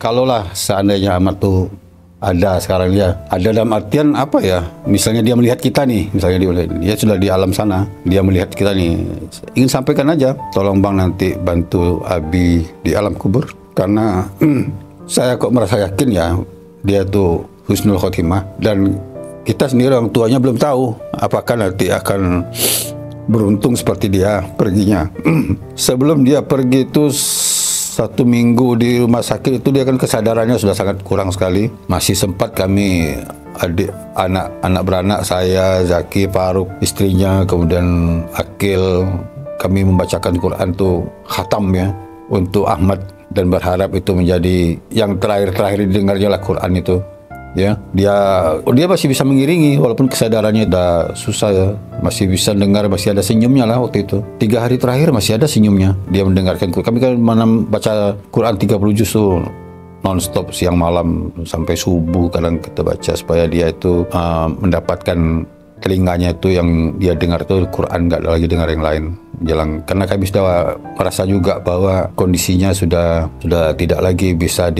kalaulah seandainya Ahmad tuh ada sekarang, dia ada dalam artian apa ya, misalnya dia melihat kita nih, misalnya dia sudah di alam sana, dia melihat kita nih, ingin sampaikan aja, tolong bang nanti bantu Abi di alam kubur, karena saya kok merasa yakin ya dia tuh husnul khotimah, dan kita sendiri orang tuanya belum tahu apakah nanti akan beruntung seperti dia perginya. Sebelum dia pergi itu 1 minggu di rumah sakit itu, dia kan kesadarannya sudah sangat kurang sekali. Masih sempat kami anak beranak saya, Zaki, Faruk, istrinya, kemudian Akil, kami membacakan Quran tuh khatam ya untuk Ahmad, dan berharap itu menjadi yang terakhir didengarnya lah Quran itu. Ya, dia masih bisa mengiringi walaupun kesadarannya udah susah ya, masih bisa dengar, masih ada senyumnya lah waktu itu. 3 hari terakhir masih ada senyumnya, dia mendengarkan Quran. Kami kan baca Quran 30 juz tuh non-stop, siang malam sampai subuh kadang kita baca, supaya dia itu mendapatkan telinganya itu yang dia dengar itu Quran, nggak lagi dengar yang lain. Karena kami sudah merasa juga bahwa kondisinya sudah tidak lagi bisa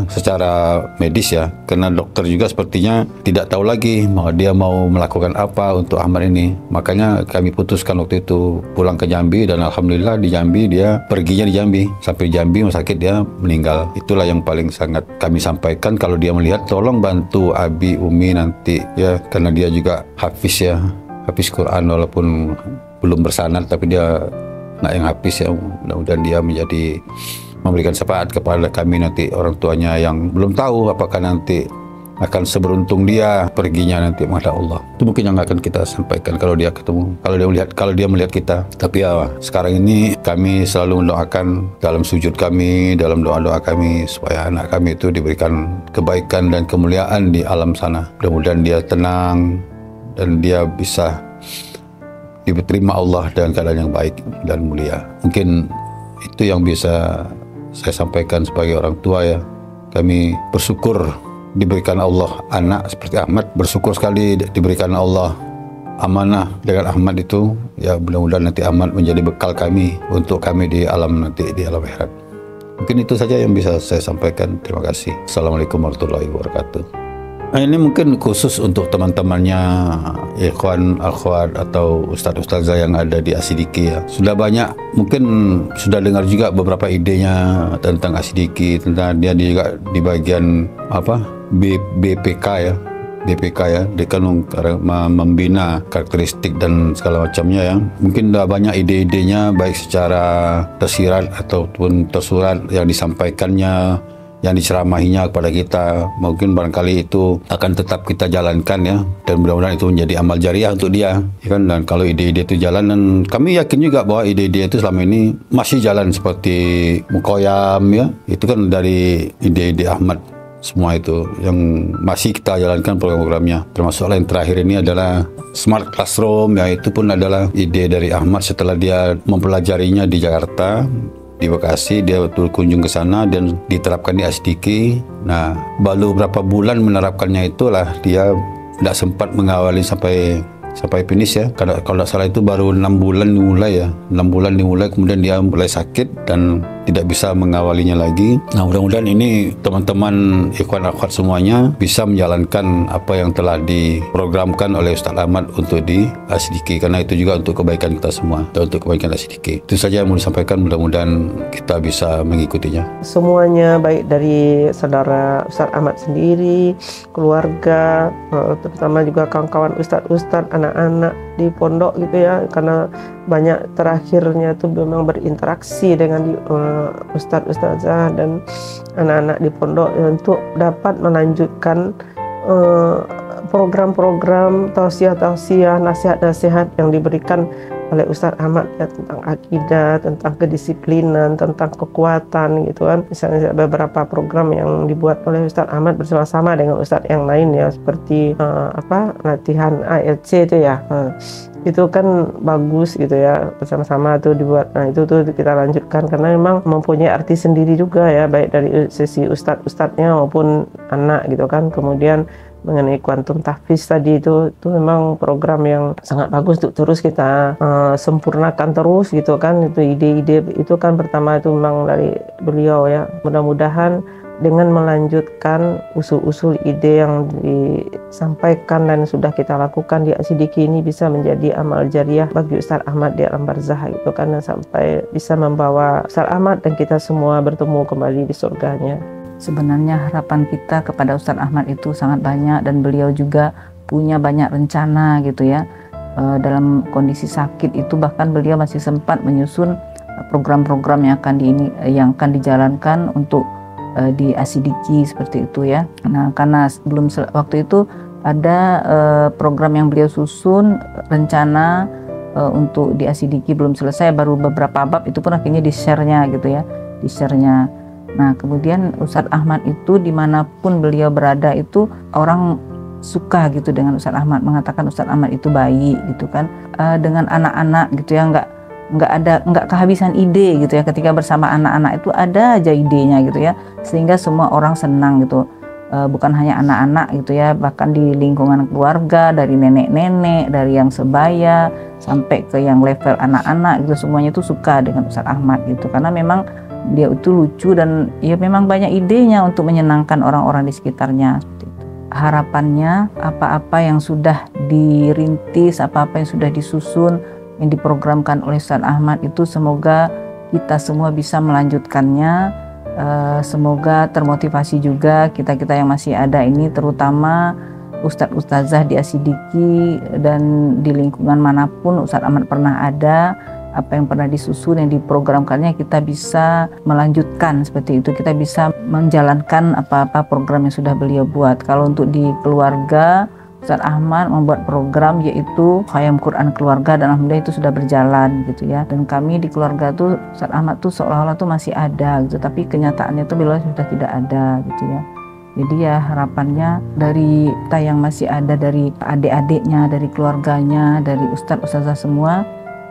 secara medis ya, karena dokter juga sepertinya tidak tahu lagi dia mau melakukan apa untuk Ahmad ini. Makanya kami putuskan waktu itu pulang ke Jambi, dan alhamdulillah di Jambi dia perginya di Jambi, sampai Jambi rumah sakit dia meninggal. Itulah yang paling sangat kami sampaikan, kalau dia melihat tolong bantu Abi, Umi nanti ya, karena dia juga hafiz ya, hafiz Quran walaupun belum bersanad, tapi dia anak yang hafiz ya. Mudah-mudahan dia memberikan syafaat kepada kami nanti, orang tuanya yang belum tahu apakah nanti akan seberuntung dia perginya nanti, masya Allah. Itu mungkin yang akan kita sampaikan kalau dia ketemu, kalau dia melihat kita. Tapi ya sekarang ini kami selalu mendoakan dalam sujud kami, dalam doa-doa kami, supaya anak kami itu diberikan kebaikan dan kemuliaan di alam sana. Mudah-mudahan dia tenang dan dia bisa diterima Allah dengan keadaan yang baik dan mulia. Mungkin itu yang bisa saya sampaikan sebagai orang tua ya. Kami bersyukur diberikan Allah anak seperti Ahmad, bersyukur sekali diberikan Allah amanah dengan Ahmad itu ya. Mudah-mudahan nanti Ahmad menjadi bekal kami untuk kami di alam nanti, di alam akhirat. Mungkin itu saja yang bisa saya sampaikan. Terima kasih. Assalamualaikum warahmatullahi wabarakatuh. Nah, ini mungkin khusus untuk teman-temannya ikhwan, akhwat atau ustadz-ustadzah yang ada di Asidiki ya. Sudah banyak, mungkin sudah dengar juga beberapa idenya tentang Asidiki, tentang dia juga di bagian BPK ya. BPK ya, dia kan membina karakteristik dan segala macamnya ya. Mungkin sudah banyak ide-idenya, baik secara tersirat ataupun tersurat yang disampaikannya, yang diceramahinya kepada kita. Mungkin barangkali itu akan tetap kita jalankan ya, dan mudah-mudahan itu menjadi amal jariah untuk dia ya kan. Dan kalau ide-ide itu jalan, dan kami yakin juga bahwa ide-ide itu selama ini masih jalan, seperti Mukoyam ya, itu kan dari ide-ide Ahmad semua itu yang masih kita jalankan program-programnya. Termasuk yang terakhir ini adalah Smart Classroom ya, itu pun adalah ide dari Ahmad setelah dia mempelajarinya di Jakarta, di Bekasi, dia berkunjung ke sana dan diterapkan di Asidiki. Nah, baru berapa bulan menerapkannya itulah dia tidak sempat mengawali sampai finish ya. Kalau tidak salah itu baru 6 bulan dimulai ya. 6 bulan dimulai, kemudian dia mulai sakit dan tidak bisa mengawalinya lagi. Nah, mudah-mudahan ini teman-teman ikhwan akhwat semuanya bisa menjalankan apa yang telah diprogramkan oleh Ustaz Ahmad untuk di Asidiki, karena itu juga untuk kebaikan kita semua dan untuk kebaikan Asidiki. Itu saja yang mau disampaikan, mudah-mudahan kita bisa mengikutinya. Semuanya, baik dari saudara Ustaz Ahmad sendiri, keluarga, terutama juga kawan-kawan ustadz-ustadz, anak-anak di pondok gitu ya, karena banyak terakhirnya itu memang berinteraksi dengan ustadz-ustadzah dan anak-anak di pondok untuk dapat melanjutkan program-program tausiah-tausiah, nasihat-nasihat yang diberikan oleh Ustaz Ahmad ya, tentang akidah, tentang kedisiplinan, tentang kekuatan gitu kan. Misalnya beberapa program yang dibuat oleh Ustaz Ahmad bersama-sama dengan Ustadz yang lain ya, seperti latihan ALC itu ya. Itu kan bagus gitu ya, bersama-sama tuh dibuat. Nah, itu tuh kita lanjutkan karena memang mempunyai arti sendiri juga ya, baik dari sisi ustadz-ustadznya maupun anak gitu kan. Kemudian mengenai kuantum tahfiz tadi itu memang program yang sangat bagus untuk terus kita sempurnakan terus gitu kan. Itu ide-ide itu kan pertama itu memang dari beliau ya. Mudah-mudahan dengan melanjutkan usul-usul ide yang disampaikan dan sudah kita lakukan di Asidiki ini bisa menjadi amal jariah bagi Ustaz Ahmad di alam barzah itu, karena sampai bisa membawa Ustaz Ahmad dan kita semua bertemu kembali di surganya. Sebenarnya harapan kita kepada Ustaz Ahmad itu sangat banyak, dan beliau juga punya banyak rencana gitu ya. Dalam kondisi sakit itu bahkan beliau masih sempat menyusun program-program yang akan dijalankan untuk di Asidiki seperti itu ya. Nah, karena waktu itu ada program yang beliau susun, rencana untuk di Asidiki belum selesai, baru beberapa bab, itu pun akhirnya di-share-nya gitu ya, di-share-nya. Nah, kemudian Ustadz Ahmad itu dimanapun beliau berada itu orang suka gitu dengan Ustadz Ahmad, mengatakan Ustadz Ahmad itu baik gitu kan, dengan anak-anak gitu ya, nggak kehabisan ide gitu ya, ketika bersama anak-anak itu ada aja idenya gitu ya, sehingga semua orang senang gitu, bukan hanya anak-anak gitu ya, bahkan di lingkungan keluarga, dari nenek-nenek, dari yang sebaya sampai ke yang level anak-anak gitu, semuanya itu suka dengan Ustadz Ahmad gitu, karena memang dia itu lucu dan ya memang banyak idenya untuk menyenangkan orang-orang di sekitarnya. Harapannya apa-apa yang sudah dirintis, apa-apa yang sudah disusun, yang diprogramkan oleh Ustadz Ahmad itu semoga kita semua bisa melanjutkannya. Semoga termotivasi juga kita-kita yang masih ada ini, terutama Ustadz-Ustazah di Asidiki dan di lingkungan manapun Ustadz Ahmad pernah ada, apa yang pernah disusun, yang diprogramkannya kita bisa melanjutkan seperti itu, kita bisa menjalankan apa-apa program yang sudah beliau buat. Kalau untuk di keluarga, Ustadz Ahmad membuat program yaitu Khayyam Quran Keluarga, dan alhamdulillah itu sudah berjalan gitu ya. Dan kami di keluarga tuh Ustadz Ahmad tuh seolah-olah tuh masih ada gitu, tapi kenyataannya tuh beliau sudah tidak ada gitu ya. Jadi ya harapannya dari kita yang masih ada, dari adik-adiknya, dari keluarganya, dari ustadz-ustazah semua,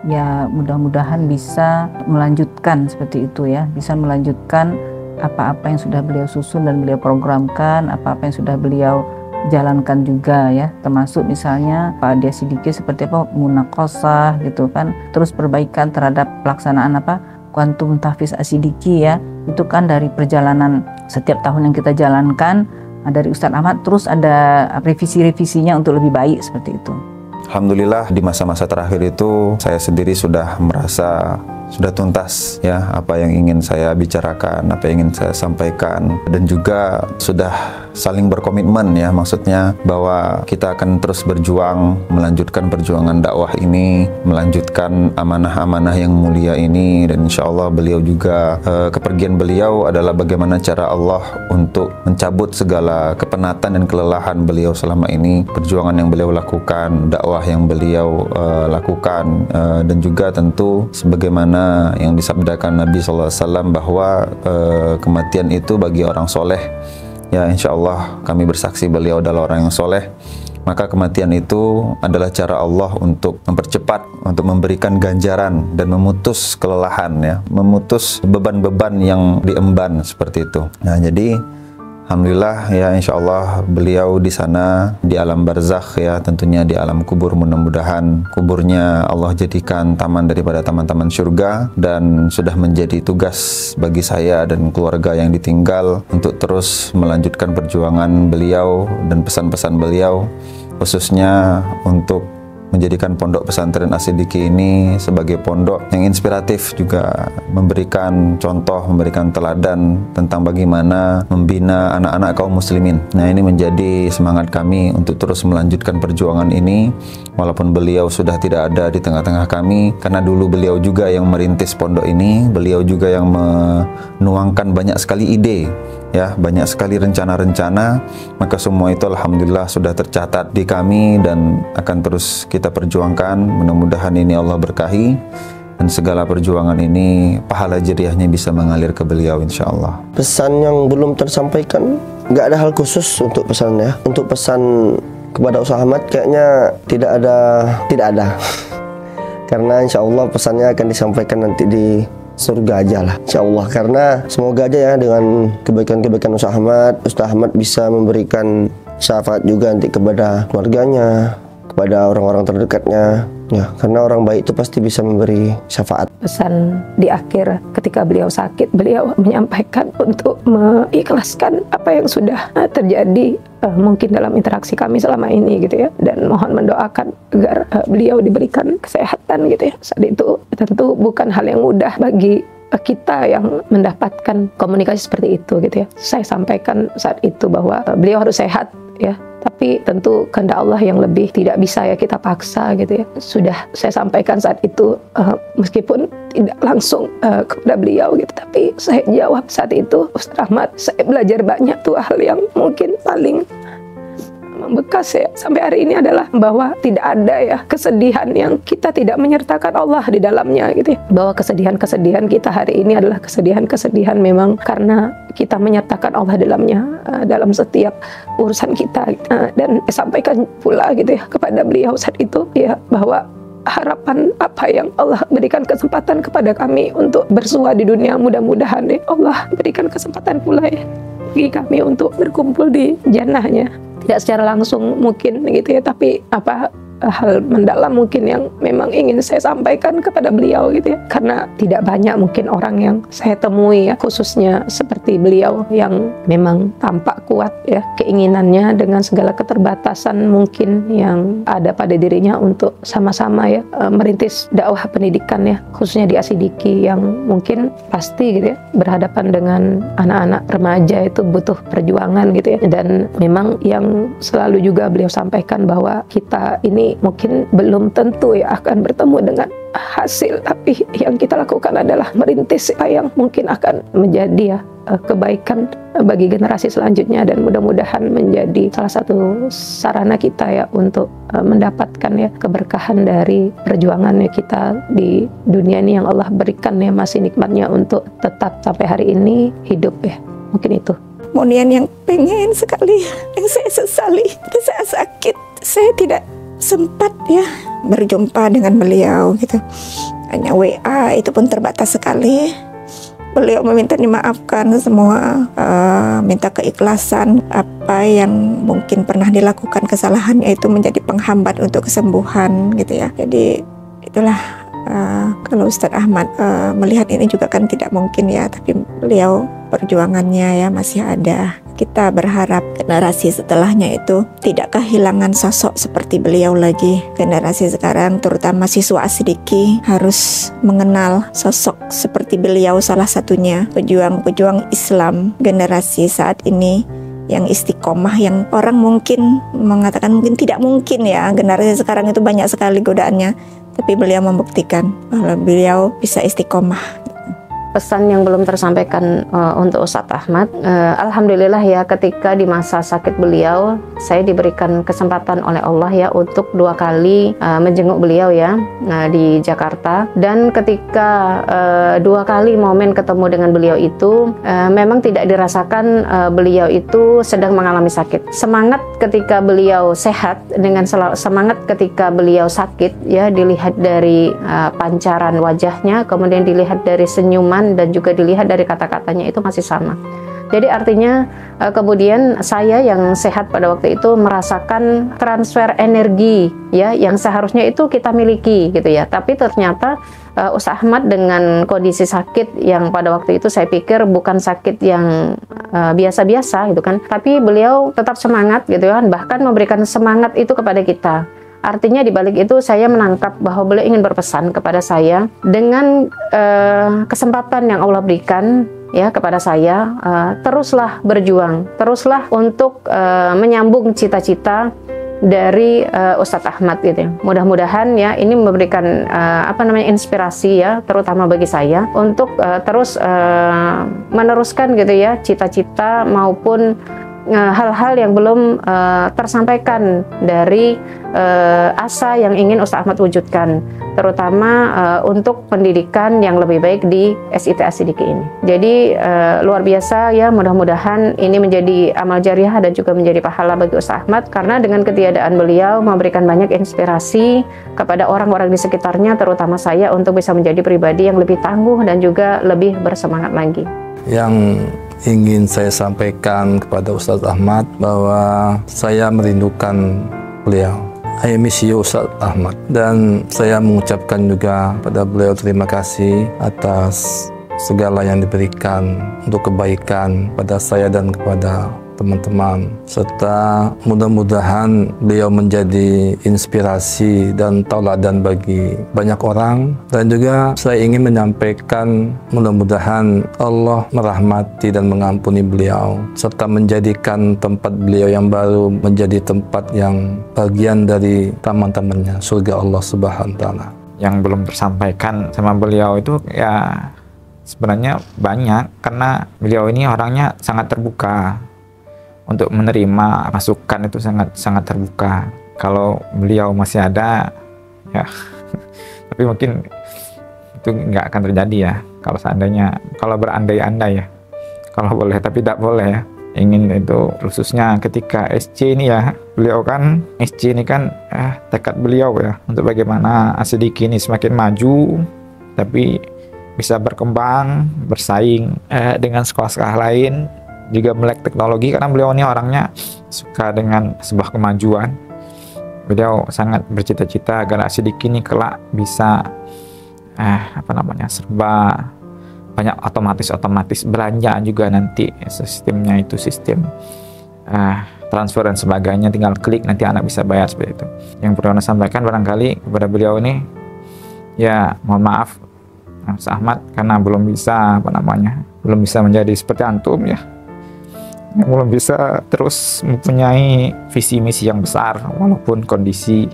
ya mudah-mudahan bisa melanjutkan seperti itu ya, bisa melanjutkan apa-apa yang sudah beliau susun dan beliau programkan, apa-apa yang sudah beliau jalankan juga ya, termasuk misalnya Pak Adi Asidiki seperti apa munaqashah gitu kan, terus perbaikan terhadap pelaksanaan kuantum tahfiz Asidiki ya, itu kan dari perjalanan setiap tahun yang kita jalankan dari Ustadz Ahmad, terus ada revisi-revisinya untuk lebih baik seperti itu. Alhamdulillah di masa-masa terakhir itu saya sendiri sudah merasa sudah tuntas ya apa yang ingin saya bicarakan, apa yang ingin saya sampaikan, dan juga sudah saling berkomitmen ya, maksudnya bahwa kita akan terus berjuang melanjutkan perjuangan dakwah ini, melanjutkan amanah-amanah yang mulia ini, dan insya Allah beliau juga kepergian beliau adalah bagaimana cara Allah untuk mencabut segala kepenatan dan kelelahan beliau selama ini, perjuangan yang beliau lakukan, dakwah yang beliau lakukan, dan juga tentu sebagaimana yang disabdakan Nabi SAW bahwa kematian itu bagi orang soleh ya, insya Allah kami bersaksi beliau adalah orang yang soleh, maka kematian itu adalah cara Allah untuk mempercepat, untuk memberikan ganjaran dan memutus kelelahan ya, memutus beban-beban yang diemban seperti itu. Nah jadi alhamdulillah ya, insya Allah beliau di sana di alam barzakh ya, tentunya di alam kubur, mudah-mudahan kuburnya Allah jadikan taman daripada taman-taman surga, dan sudah menjadi tugas bagi saya dan keluarga yang ditinggal untuk terus melanjutkan perjuangan beliau dan pesan-pesan beliau, khususnya untuk menjadikan pondok pesantren Asidiki ini sebagai pondok yang inspiratif, juga memberikan contoh, memberikan teladan tentang bagaimana membina anak-anak kaum muslimin. Nah ini menjadi semangat kami untuk terus melanjutkan perjuangan ini walaupun beliau sudah tidak ada di tengah-tengah kami, karena dulu beliau juga yang merintis pondok ini, beliau juga yang menuangkan banyak sekali ide ya, banyak sekali rencana-rencana, maka semua itu alhamdulillah sudah tercatat di kami dan akan terus kita perjuangkan. Mudah-mudahan ini Allah berkahi dan segala perjuangan ini pahala jariahnya bisa mengalir ke beliau insya Allah. Pesan yang belum tersampaikan, nggak ada hal khusus untuk pesan ya. Untuk pesan kepada Ustaz Ahmad kayaknya tidak ada karena insya Allah pesannya akan disampaikan nanti di surga aja lah insya Allah, karena semoga aja ya dengan kebaikan-kebaikan Ustaz Ahmad bisa memberikan syafaat juga nanti kepada keluarganya, kepada orang-orang terdekatnya, Ya, karena orang baik itu pasti bisa memberi syafaat. Pesan di akhir ketika beliau sakit, beliau menyampaikan untuk mengikhlaskan apa yang sudah terjadi mungkin dalam interaksi kami selama ini gitu ya, dan mohon mendoakan agar beliau diberikan kesehatan gitu ya. Saat itu tentu bukan hal yang mudah bagi kita yang mendapatkan komunikasi seperti itu gitu ya. Saya sampaikan saat itu bahwa beliau harus sehat ya, tapi tentu kehendak Allah yang lebih tidak bisa ya kita paksa gitu ya. Sudah saya sampaikan saat itu meskipun tidak langsung kepada beliau gitu, tapi saya jawab saat itu, Ustaz Ahmad, saya belajar banyak tuh hal yang mungkin paling membekas ya sampai hari ini adalah bahwa tidak ada ya kesedihan yang kita tidak menyertakan Allah di dalamnya gitu ya. Bahwa kesedihan-kesedihan kita hari ini adalah kesedihan-kesedihan memang karena kita menyertakan Allah dalamnya, dalam setiap urusan kita. Dan sampaikan pula gitu ya kepada beliau saat itu ya, bahwa harapan apa yang Allah berikan kesempatan kepada kami untuk bersua di dunia, mudah-mudahan ya Allah berikan kesempatan pula ya bagi kami untuk berkumpul di jannahnya. Tidak secara langsung mungkin gitu ya, tapi hal mendalam mungkin yang memang ingin saya sampaikan kepada beliau gitu ya. Karena tidak banyak mungkin orang yang saya temui ya, khususnya seperti beliau yang memang tampak kuat ya keinginannya dengan segala keterbatasan mungkin yang ada pada dirinya untuk sama-sama ya merintis dakwah pendidikan ya, khususnya di Asidiki yang mungkin pasti gitu ya berhadapan dengan anak-anak remaja itu butuh perjuangan gitu ya. Dan memang yang selalu juga beliau sampaikan bahwa kita ini mungkin belum tentu ya akan bertemu dengan hasil, tapi yang kita lakukan adalah merintis yang mungkin akan menjadi ya kebaikan bagi generasi selanjutnya, dan mudah-mudahan menjadi salah satu sarana kita ya untuk mendapatkan ya keberkahan dari perjuangannya kita di dunia ini yang Allah berikan ya masih nikmatnya untuk tetap sampai hari ini hidup ya. Mungkin itu. Kemudian yang pengen sekali, yang saya sesali, saya sakit, saya tidak sempat ya berjumpa dengan beliau gitu. Hanya WA, itu pun terbatas sekali. Beliau meminta dimaafkan semua, minta keikhlasan apa yang mungkin pernah dilakukan kesalahannya itu menjadi penghambat untuk kesembuhan gitu ya. Jadi itulah kalau Ustadz Ahmad melihat ini juga kan tidak mungkin ya, tapi beliau perjuangannya ya masih ada. Kita berharap generasi setelahnya itu tidak kehilangan sosok seperti beliau lagi. Generasi sekarang terutama siswa Asidiki harus mengenal sosok seperti beliau, salah satunya pejuang-pejuang Islam generasi saat ini yang istiqomah, yang orang mungkin mengatakan mungkin tidak mungkin ya, generasi sekarang itu banyak sekali godaannya, tapi beliau membuktikan bahwa beliau bisa istiqomah. Pesan yang belum tersampaikan untuk Ustadz Ahmad, alhamdulillah ya ketika di masa sakit beliau saya diberikan kesempatan oleh Allah ya untuk 2 kali menjenguk beliau ya di Jakarta. Dan ketika 2 kali momen ketemu dengan beliau itu memang tidak dirasakan beliau itu sedang mengalami sakit. Semangat ketika beliau sehat dengan semangat ketika beliau sakit ya dilihat dari pancaran wajahnya, kemudian dilihat dari senyuman, dan juga dilihat dari kata-katanya itu masih sama. Jadi artinya kemudian saya yang sehat pada waktu itu merasakan transfer energi ya yang seharusnya itu kita miliki gitu ya. Tapi ternyata Ustadz Ahmad dengan kondisi sakit yang pada waktu itu saya pikir bukan sakit yang biasa-biasa gitu kan. Tapi beliau tetap semangat gitu kan, bahkan memberikan semangat itu kepada kita. Artinya di balik itu saya menangkap bahwa beliau ingin berpesan kepada saya dengan kesempatan yang Allah berikan ya kepada saya, teruslah berjuang, teruslah untuk menyambung cita-cita dari Ustadz Ahmad gitu. Mudah-mudahan ya ini memberikan inspirasi ya terutama bagi saya untuk terus meneruskan gitu ya cita-cita maupun hal-hal yang belum tersampaikan dari asa yang ingin Ustadz Ahmad wujudkan, terutama untuk pendidikan yang lebih baik di SIT Asidiki ini. Jadi luar biasa ya, mudah-mudahan ini menjadi amal jariah dan juga menjadi pahala bagi Ustadz Ahmad, karena dengan ketiadaan beliau memberikan banyak inspirasi kepada orang-orang di sekitarnya, terutama saya, untuk bisa menjadi pribadi yang lebih tangguh dan juga lebih bersemangat lagi. Yang ingin saya sampaikan kepada Ustadz Ahmad bahwa saya merindukan beliau. I miss you Ustaz Ahmad, dan saya mengucapkan juga pada beliau terima kasih atas segala yang diberikan untuk kebaikan pada saya dan kepada teman-teman, serta mudah-mudahan beliau menjadi inspirasi dan tauladan bagi banyak orang. Dan juga saya ingin menyampaikan mudah-mudahan Allah merahmati dan mengampuni beliau, serta menjadikan tempat beliau yang baru menjadi tempat yang bagian dari taman-tamannya surga Allah Subhanahu wa Ta'ala. Yang belum tersampaikan sama beliau itu ya sebenarnya banyak, karena beliau ini orangnya sangat terbuka untuk menerima masukan, itu sangat terbuka. Kalau beliau masih ada ya tapi mungkin itu nggak akan terjadi ya, kalau seandainya, kalau berandai-andai ya, kalau boleh, tapi tidak boleh ya. Ingin itu khususnya ketika SC ini ya, beliau kan SC ini kan tekad beliau ya untuk bagaimana As-Siddiqi ini semakin maju tapi bisa berkembang, bersaing dengan sekolah-sekolah lain, juga melek teknologi, karena beliau ini orangnya suka dengan sebuah kemajuan. Beliau sangat bercita-cita agar As-Siddiqi ini kelak bisa serba banyak otomatis belanja juga nanti, sistemnya itu sistem transfer dan sebagainya, tinggal klik nanti anak bisa bayar, seperti itu. Yang perlu saya sampaikan barangkali kepada beliau ini ya, mohon maaf Mas Ahmad, karena belum bisa belum bisa menjadi seperti antum ya, belum bisa terus mempunyai visi misi yang besar walaupun kondisi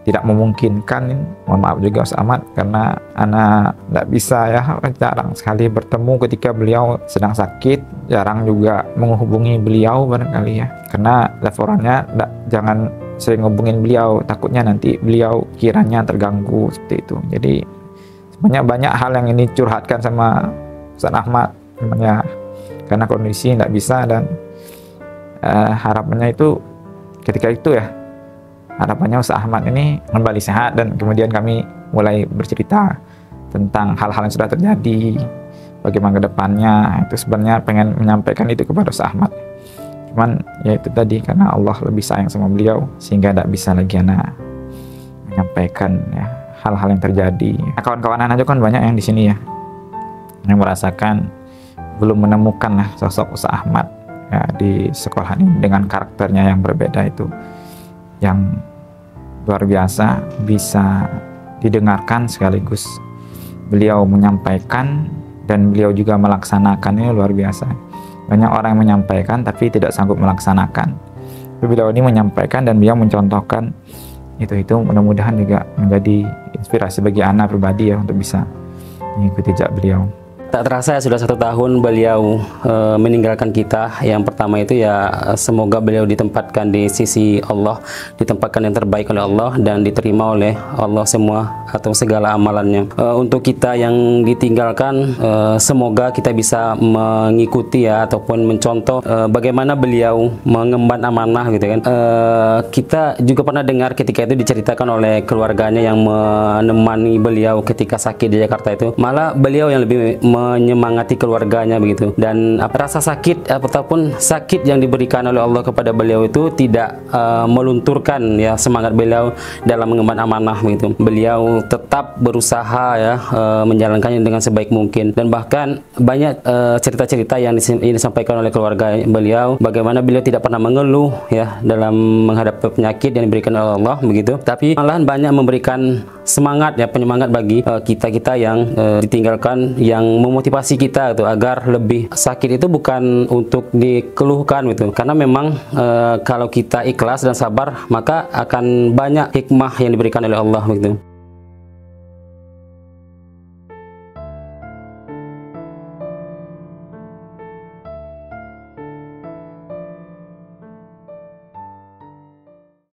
tidak memungkinkan. Mohon maaf juga Mas Ahmad, karena anak tidak bisa ya, jarang sekali bertemu ketika beliau sedang sakit, jarang juga menghubungi beliau barangkali ya, karena laporannya jangan sering hubungin beliau, takutnya nanti beliau kiranya terganggu, seperti itu. Jadi sebenarnya banyak hal yang ini curhatkan sama Ustaz Ahmad sebenarnya, karena kondisi tidak bisa, dan harapannya itu ketika itu ya, harapannya Ustaz Ahmad ini kembali sehat, dan kemudian kami mulai bercerita tentang hal-hal yang sudah terjadi, bagaimana ke depannya. Itu sebenarnya pengen menyampaikan itu kepada Ustaz Ahmad, cuman ya itu tadi, karena Allah lebih sayang sama beliau sehingga tidak bisa lagi menyampaikan ya hal-hal yang terjadi. Kawan-kawan aja kan banyak yang di sini ya yang merasakan belum menemukan lah sosok Ustaz Ahmad ya, di sekolah ini dengan karakternya yang berbeda itu, yang luar biasa, bisa didengarkan sekaligus beliau menyampaikan dan beliau juga melaksanakannya, luar biasa. Banyak orang yang menyampaikan tapi tidak sanggup melaksanakan, tapi beliau ini menyampaikan dan beliau mencontohkan itu mudah-mudahan juga menjadi inspirasi bagi anak pribadi ya, untuk bisa mengikuti jejak beliau. Tak terasa ya sudah 1 tahun beliau meninggalkan kita. Yang pertama itu ya, semoga beliau ditempatkan di sisi Allah, ditempatkan yang terbaik oleh Allah dan diterima oleh Allah semua atau segala amalannya. Untuk kita yang ditinggalkan, semoga kita bisa mengikuti ya, ataupun mencontoh bagaimana beliau mengemban amanah gitu kan. Kita juga pernah dengar ketika itu diceritakan oleh keluarganya yang menemani beliau ketika sakit di Jakarta itu, malah beliau yang lebih menyemangati keluarganya begitu. Dan rasa sakit ataupun sakit yang diberikan oleh Allah kepada beliau itu tidak melunturkan ya semangat beliau dalam mengemban amanah begitu. Beliau tetap berusaha ya menjalankannya dengan sebaik mungkin, dan bahkan banyak cerita-cerita yang disampaikan oleh keluarga beliau, bagaimana beliau tidak pernah mengeluh ya dalam menghadapi penyakit yang diberikan oleh Allah begitu, tapi malahan banyak memberikan semangat ya, penyemangat bagi kita yang ditinggalkan, yang memotivasi kita gitu, agar lebih. Sakit itu bukan untuk dikeluhkan gitu, karena memang kalau kita ikhlas dan sabar, maka akan banyak hikmah yang diberikan oleh Allah gitu.